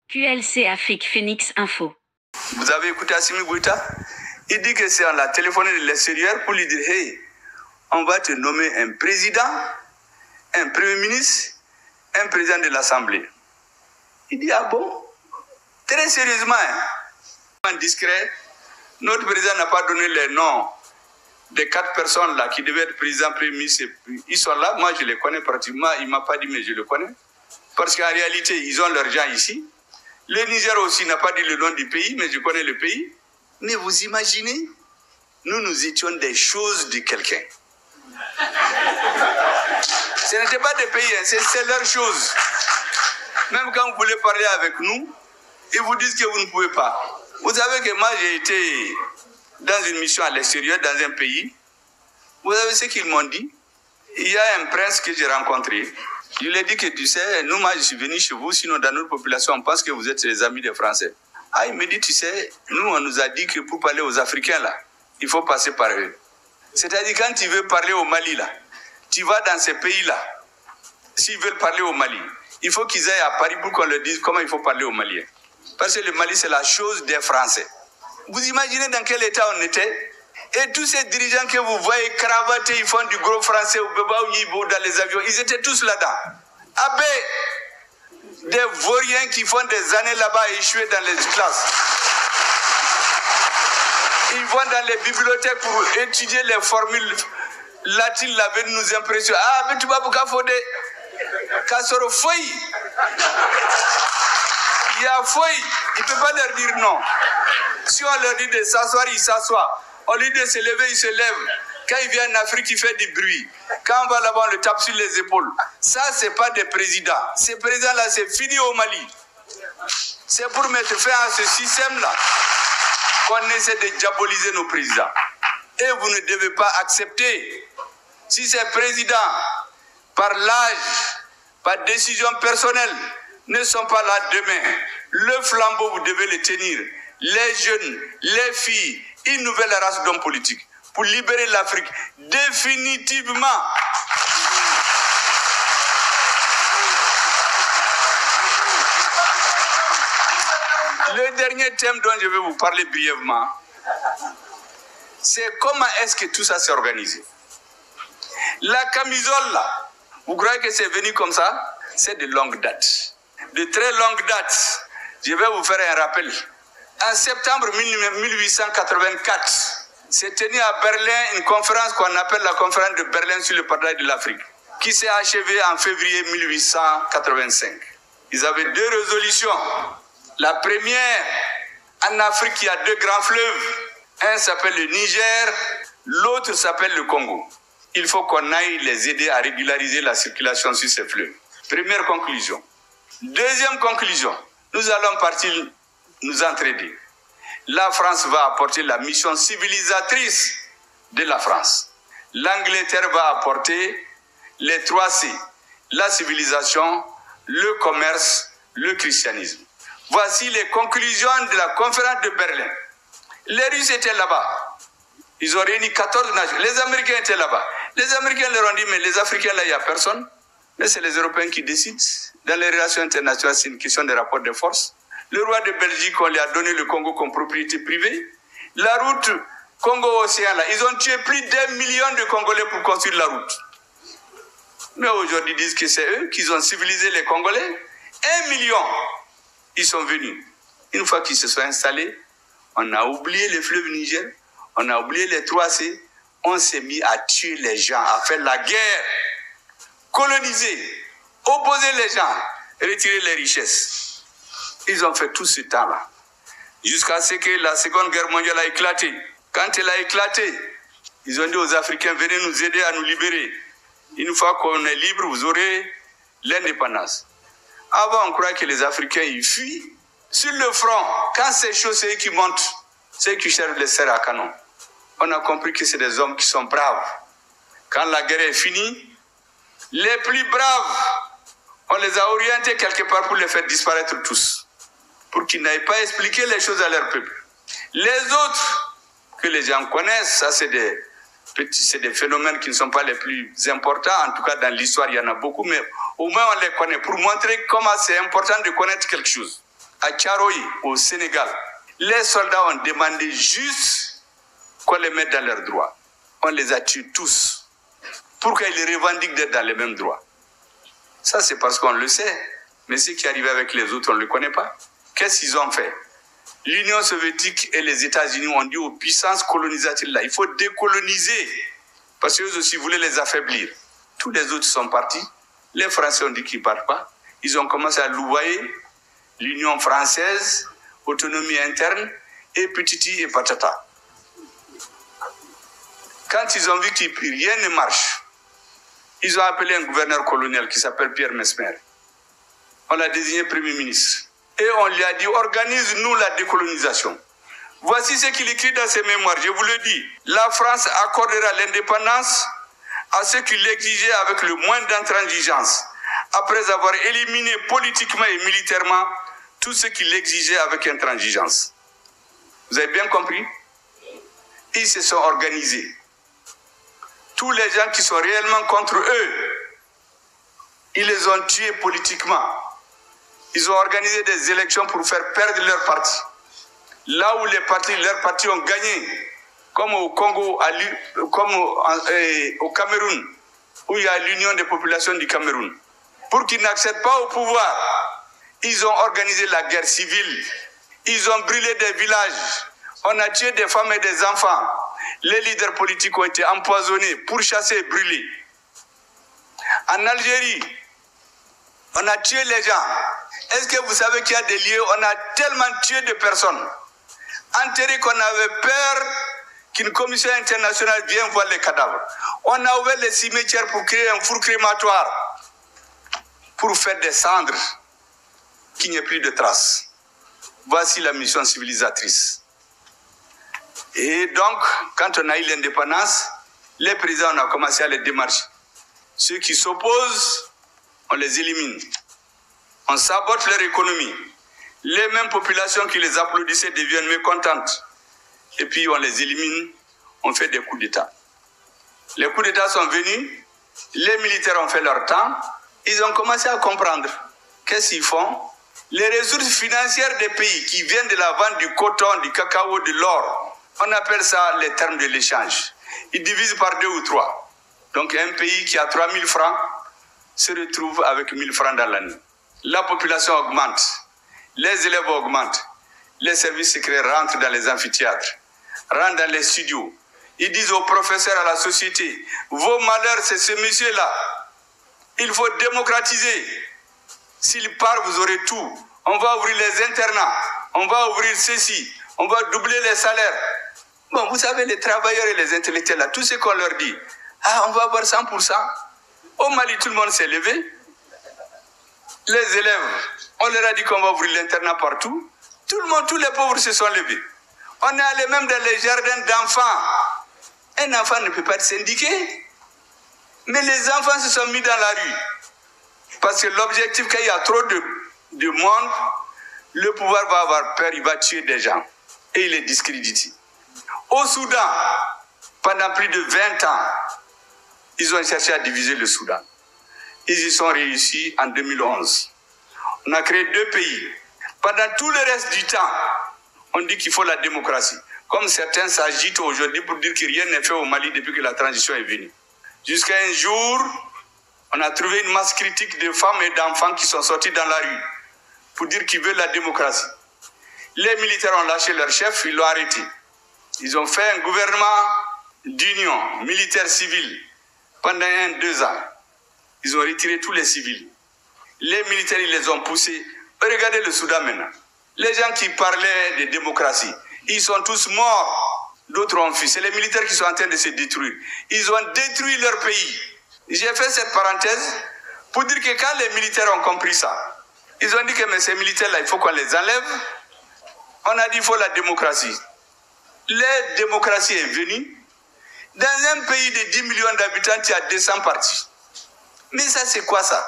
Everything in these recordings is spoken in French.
QLC Afrique Phoenix Info. Vous avez écouté Assimi Goïta? Il dit que c'est on l'a téléphoné de l'extérieur pour lui dire « Hey, on va te nommer un président, un premier ministre, un président de l'Assemblée. » Il dit « Ah bon ?» Très sérieusement, discret, notre président n'a pas donné les noms des 4 personnes là qui devaient être président, premier ministre. Ils sont là, moi je les connais pratiquement, il ne m'a pas dit mais je les connais. Parce qu'en réalité, ils ont leurs gens ici. Le Niger aussi n'a pas dit le nom du pays, mais je connais le pays. Mais vous imaginez, nous étions des choses de quelqu'un. Ce n'était pas des pays, c'est leurs choses. Même quand vous voulez parler avec nous, ils vous disent que vous ne pouvez pas. Vous savez que moi j'ai été dans une mission à l'extérieur, dans un pays. Vous savez ce qu'ils m'ont dit? Il y a un prince que j'ai rencontré. Je lui ai dit que tu sais, nous, moi je suis venu chez vous, sinon dans notre population on pense que vous êtes les amis des Français. Ah, il me dit, tu sais, nous on nous a dit que pour parler aux Africains là, il faut passer par eux. C'est-à-dire quand tu veux parler au Mali là, tu vas dans ces pays-là. S'ils veulent parler au Mali, il faut qu'ils aillent à Paris pour qu'on leur dise comment il faut parler aux Maliens. Parce que le Mali c'est la chose des Français. Vous imaginez dans quel état on était? Et tous ces dirigeants que vous voyez cravatés, ils font du gros français au Beba ou Yibo dans les avions, ils étaient tous là-dedans. Abbé, des vauriens qui font des années là-bas à échouer dans les classes. Ils vont dans les bibliothèques pour étudier les formules latines là, veulent nous impressionner. Ah, mais tu vas pour Fode, Kassoro Foy. Il y a Foy, il ne peut pas leur dire non. Si on leur dit de s'asseoir, ils s'assoient. On lui dit de se lever, il se lève. Quand il vient en Afrique, il fait du bruit. Quand on va là-bas, on le tape sur les épaules. Ça, ce n'est pas des présidents. Ces présidents-là, c'est fini au Mali. C'est pour mettre fin à ce système-là qu'on essaie de diaboliser nos présidents. Et vous ne devez pas accepter. Si ces présidents, par l'âge, par décision personnelle, ne sont pas là demain, le flambeau, vous devez le tenir. Les jeunes, les filles, une nouvelle race d'hommes politiques pour libérer l'Afrique définitivement. Le dernier thème dont je vais vous parler brièvement, c'est comment est-ce que tout ça s'est organisé. La camisole là, vous croyez que c'est venu comme ça? C'est de longue date. De très longue date. Je vais vous faire un rappel. En septembre 1884, s'est tenue à Berlin une conférence qu'on appelle la conférence de Berlin sur le partage de l'Afrique, qui s'est achevée en février 1885. Ils avaient 2 résolutions. La première, en Afrique, il y a 2 grands fleuves. Un s'appelle le Niger, l'autre s'appelle le Congo. Il faut qu'on aille les aider à régulariser la circulation sur ces fleuves. Première conclusion. Deuxième conclusion, nous allons partir nous entraider. La France va apporter la mission civilisatrice de la France. L'Angleterre va apporter les 3 C, la civilisation, le commerce, le christianisme. Voici les conclusions de la conférence de Berlin. Les Russes étaient là-bas. Ils ont réuni 14 nations. Les Américains étaient là-bas. Les Américains leur ont dit, mais les Africains, là, il n'y a personne. Mais c'est les Européens qui décident. Dans les relations internationales, c'est une question de rapport de force. Le roi de Belgique, on lui a donné le Congo comme propriété privée. La route Congo-Océan, là, ils ont tué plus d'1 million de Congolais pour construire la route. Mais aujourd'hui, ils disent que c'est eux qui ont civilisé les Congolais. 1 million, ils sont venus. Une fois qu'ils se sont installés, on a oublié le fleuve Niger, on a oublié les 3 C, on s'est mis à tuer les gens, à faire la guerre, coloniser, opposer les gens, retirer les richesses. Ils ont fait tout ce temps-là, jusqu'à ce que la Seconde Guerre mondiale a éclaté. Quand elle a éclaté, ils ont dit aux Africains, venez nous aider à nous libérer. Une fois qu'on est libre, vous aurez l'indépendance. Avant, on croyait que les Africains, ils fuient. Sur le front, quand c'est chaud, c'est eux qui montent. C'est eux qui cherchent les serres à canon. On a compris que c'est des hommes qui sont braves. Quand la guerre est finie, les plus braves, on les a orientés quelque part pour les faire disparaître tous. Pour qu'ils n'aillent pas expliquer les choses à leur peuple. Les autres, que les gens connaissent, ça c'est des phénomènes qui ne sont pas les plus importants. En tout cas, dans l'histoire, il y en a beaucoup, mais au moins on les connaît pour montrer comment c'est important de connaître quelque chose. à Tcharoï, au Sénégal, les soldats ont demandé juste qu'on les mette dans leurs droits. On les a tués tous pour qu'ils revendiquent d'être dans les mêmes droits. Ça, c'est parce qu'on le sait. Mais ce qui arrive avec les autres, on ne le connaît pas. Qu'est-ce qu'ils ont fait? L'Union soviétique et les États-Unis ont dit aux puissances colonisatrices là, il faut décoloniser. Parce qu'eux aussi voulaient les affaiblir. Tous les autres sont partis. Les Français ont dit qu'ils ne partent pas. Ils ont commencé à louvoyer l'Union française, autonomie interne, et petiti et patata. Quand ils ont vu que rien ne marche, ils ont appelé un gouverneur colonial qui s'appelle Pierre Mesmer. On l'a désigné Premier ministre. Et on lui a dit, organise-nous la décolonisation. Voici ce qu'il écrit dans ses mémoires, je vous le dis. La France accordera l'indépendance à ceux qui l'exigeaient avec le moins d'intransigeance, après avoir éliminé politiquement et militairement tous ceux qui l'exigeaient avec intransigeance. Vous avez bien compris? Ils se sont organisés. Tous les gens qui sont réellement contre eux, ils les ont tués politiquement. Ils ont organisé des élections pour faire perdre leur parti. Là où leurs partis ont gagné, comme au Congo, comme au Cameroun, où il y a l'Union des populations du Cameroun. Pour qu'ils n'accèdent pas au pouvoir, ils ont organisé la guerre civile. Ils ont brûlé des villages. On a tué des femmes et des enfants. Les leaders politiques ont été empoisonnés, pourchassés, brûlés. En Algérie, on a tué les gens. Est-ce que vous savez qu'il y a des lieux où on a tellement tué de personnes, enterrées, qu'on avait peur qu'une commission internationale vienne voir les cadavres. On a ouvert les cimetières pour créer un four crématoire, pour faire des cendres, qu'il n'y ait plus de traces. Voici la mission civilisatrice. Et donc, quand on a eu l'indépendance, les présidents, on a commencé à les démarcher. Ceux qui s'opposent, on les élimine. On sabote leur économie. Les mêmes populations qui les applaudissaient deviennent mécontentes. Et puis on les élimine, on fait des coups d'État. Les coups d'État sont venus, les militaires ont fait leur temps, ils ont commencé à comprendre. Qu'est-ce qu'ils font? Les ressources financières des pays qui viennent de la vente du coton, du cacao, de l'or, on appelle ça les termes de l'échange. Ils divisent par 2 ou 3. Donc un pays qui a 3 000 francs se retrouve avec 1 000 francs dans l'année. La population augmente, les élèves augmentent, les services secrets rentrent dans les amphithéâtres, rentrent dans les studios. Ils disent aux professeurs, à la société, vos malheurs, c'est ce monsieur-là. Il faut démocratiser. S'il part, vous aurez tout. On va ouvrir les internats, on va ouvrir ceci, on va doubler les salaires. Bon, vous savez, les travailleurs et les intellectuels, là, tout ce qu'on leur dit, on va avoir 100%. Au Mali, tout le monde s'est levé. Les élèves, on leur a dit qu'on va ouvrir l'internat partout. Tout le monde, tous les pauvres se sont levés. On est allé même dans les jardins d'enfants. Un enfant ne peut pas être syndiqué. Mais les enfants se sont mis dans la rue. Parce que l'objectif, quand il y a trop de monde, le pouvoir va avoir peur, il va tuer des gens. Et il est discrédité. Au Soudan, pendant plus de 20 ans, ils ont cherché à diviser le Soudan. Ils y sont réussis en 2011. On a créé 2 pays. Pendant tout le reste du temps, on dit qu'il faut la démocratie. Comme certains s'agitent aujourd'hui pour dire que rien n'est fait au Mali depuis que la transition est venue. Jusqu'à un jour, on a trouvé une masse critique de femmes et d'enfants qui sont sortis dans la rue pour dire qu'ils veulent la démocratie. Les militaires ont lâché leur chef, ils l'ont arrêté. Ils ont fait un gouvernement d'union militaire-civile pendant 1-2 ans. Ils ont retiré tous les civils. Les militaires, ils les ont poussés. Regardez le Soudan maintenant. Les gens qui parlaient de démocratie, ils sont tous morts. D'autres ont fui. C'est les militaires qui sont en train de se détruire. Ils ont détruit leur pays. J'ai fait cette parenthèse pour dire que quand les militaires ont compris ça, ils ont dit que mais ces militaires-là, il faut qu'on les enlève. On a dit qu'il faut la démocratie. La démocratie est venue. Dans un pays de 10 millions d'habitants, il y a 200 partis. Mais ça, c'est quoi ça?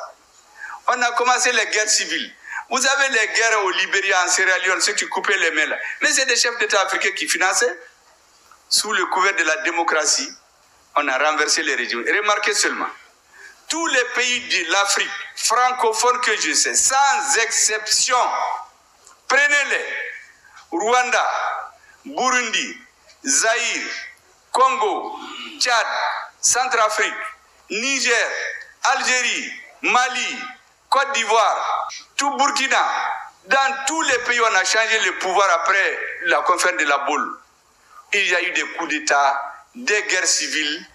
On a commencé les guerres civiles. Vous avez les guerres au Libéria, en Sierra Leone, ceux qui coupaient les mains là. Mais c'est des chefs d'État africains qui finançaient. Sous le couvert de la démocratie, on a renversé les régimes. Remarquez seulement, tous les pays de l'Afrique francophone que je sais, sans exception, Rwanda, Burundi, Zaïre, Congo, Tchad, Centrafrique, Niger, Algérie, Mali, Côte d'Ivoire, tout Burkina. Dans tous les pays, on a changé le pouvoir après la conférence de la Boule. Il y a eu des coups d'État, des guerres civiles,